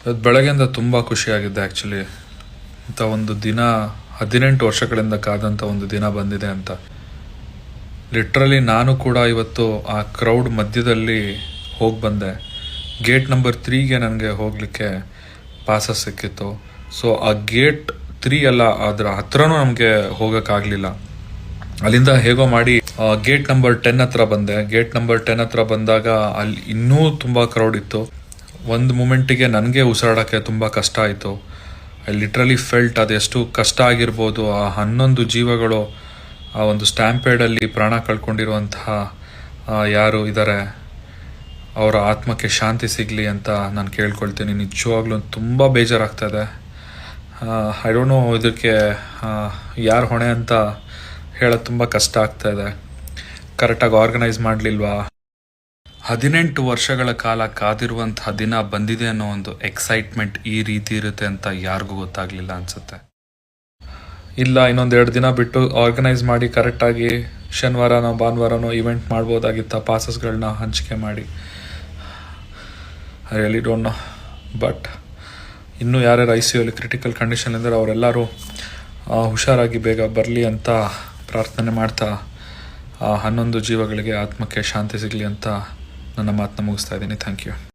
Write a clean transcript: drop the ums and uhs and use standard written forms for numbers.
ಇವತ್ತು ಬೆಳಗ್ಗೆಯಿಂದ ತುಂಬ ಖುಷಿಯಾಗಿದ್ದೆ ಆ್ಯಕ್ಚುಲಿ. ಇಂಥ ಒಂದು ದಿನ 18 ವರ್ಷಗಳಿಂದ ಕಾದಂಥ ಒಂದು ದಿನ ಬಂದಿದೆ ಅಂತ. ಲಿಟ್ರಲಿ ನಾನು ಕೂಡ ಇವತ್ತು ಆ ಕ್ರೌಡ್ ಮಧ್ಯದಲ್ಲಿ ಹೋಗಿ ಬಂದೆ. ಗೇಟ್ ನಂಬರ್ 3ಗೆ ನನಗೆ ಹೋಗಲಿಕ್ಕೆ ಪಾಸಸ್ ಸಿಕ್ಕಿತ್ತು. ಸೊ ಆ ಗೇಟ್ 3 ಅಲ್ಲ, ಅದರ ಹತ್ರನೂ ನಮಗೆ ಹೋಗೋಕ್ಕಾಗಲಿಲ್ಲ. ಅಲ್ಲಿಂದ ಹೇಗೋ ಮಾಡಿ ಗೇಟ್ ನಂಬರ್ 10 ಹತ್ರ ಬಂದೆ. ಗೇಟ್ ನಂಬರ್ 10 ಹತ್ರ ಬಂದಾಗ ಅಲ್ಲಿ ಇನ್ನೂ ತುಂಬ ಕ್ರೌಡ್ ಇತ್ತು. ಒಂದು ಮೂಮೆಂಟಿಗೆ ನನಗೆ ಉಸಿರಾಡೋಕ್ಕೆ ತುಂಬ ಕಷ್ಟ ಆಯಿತು. ಐ ಲಿಟ್ರಲಿ ಫೆಲ್ಟ್ ಅದೆಷ್ಟು ಕಷ್ಟ ಆಗಿರ್ಬೋದು. ಆ 11 ಜೀವಗಳು ಆ ಒಂದು ಸ್ಟ್ಯಾಂಪೇಡಲ್ಲಿ ಪ್ರಾಣ ಕಳ್ಕೊಂಡಿರುವಂತಹ ಯಾರು ಇದ್ದಾರೆ, ಅವರ ಆತ್ಮಕ್ಕೆ ಶಾಂತಿ ಸಿಗಲಿ ಅಂತ ನಾನು ಕೇಳ್ಕೊಳ್ತೀನಿ. ನಿಜವಾಗ್ಲೂ ತುಂಬ ಬೇಜಾರಾಗ್ತದೆ. ಐ ಡೋಂಟ್ ನೋ ಇದಕ್ಕೆ ಯಾರು ಹೊಣೆ ಅಂತ ಹೇಳೋದು ತುಂಬ ಕಷ್ಟ ಆಗ್ತಾಯಿದೆ. ಕರೆಕ್ಟಾಗಿ ಆರ್ಗನೈಸ್ ಮಾಡಲಿಲ್ವಾ? 18 ವರ್ಷಗಳ ಕಾಲ ಕಾದಿರುವಂತಹ ದಿನ ಬಂದಿದೆ ಅನ್ನೋ ಒಂದು ಎಕ್ಸೈಟ್ಮೆಂಟ್ ಈ ರೀತಿ ಇರುತ್ತೆ ಅಂತ ಯಾರಿಗೂ ಗೊತ್ತಾಗಲಿಲ್ಲ ಅನಿಸುತ್ತೆ. ಇಲ್ಲ, ಇನ್ನೊಂದು 2 ದಿನ ಬಿಟ್ಟು ಆರ್ಗನೈಸ್ ಮಾಡಿ ಕರೆಕ್ಟಾಗಿ ಶನಿವಾರನೋ ಭಾನುವಾರನೋ ಇವೆಂಟ್ ಮಾಡ್ಬೋದಾಗಿತ್ತ, ಪಾಸಸ್ಗಳನ್ನ ಹಂಚಿಕೆ ಮಾಡಿ. I really don't know. But ಇನ್ನೂ ಯಾರ್ಯಾರು ICUಲಿ ಕ್ರಿಟಿಕಲ್ ಕಂಡೀಷನ್ಲಿದ್ದಾರೆ ಅವರೆಲ್ಲರೂ ಹುಷಾರಾಗಿ ಬೇಗ ಬರಲಿ ಅಂತ ಪ್ರಾರ್ಥನೆ ಮಾಡ್ತಾ 11 ಜೀವಗಳಿಗೆ ಆತ್ಮಕ್ಕೆ ಶಾಂತಿ ಸಿಗಲಿ ಅಂತ ನನ್ನ ಮಾತನ್ನ ಮುಗಿಸ್ತಾ ಇದ್ದೀನಿ. Thank you.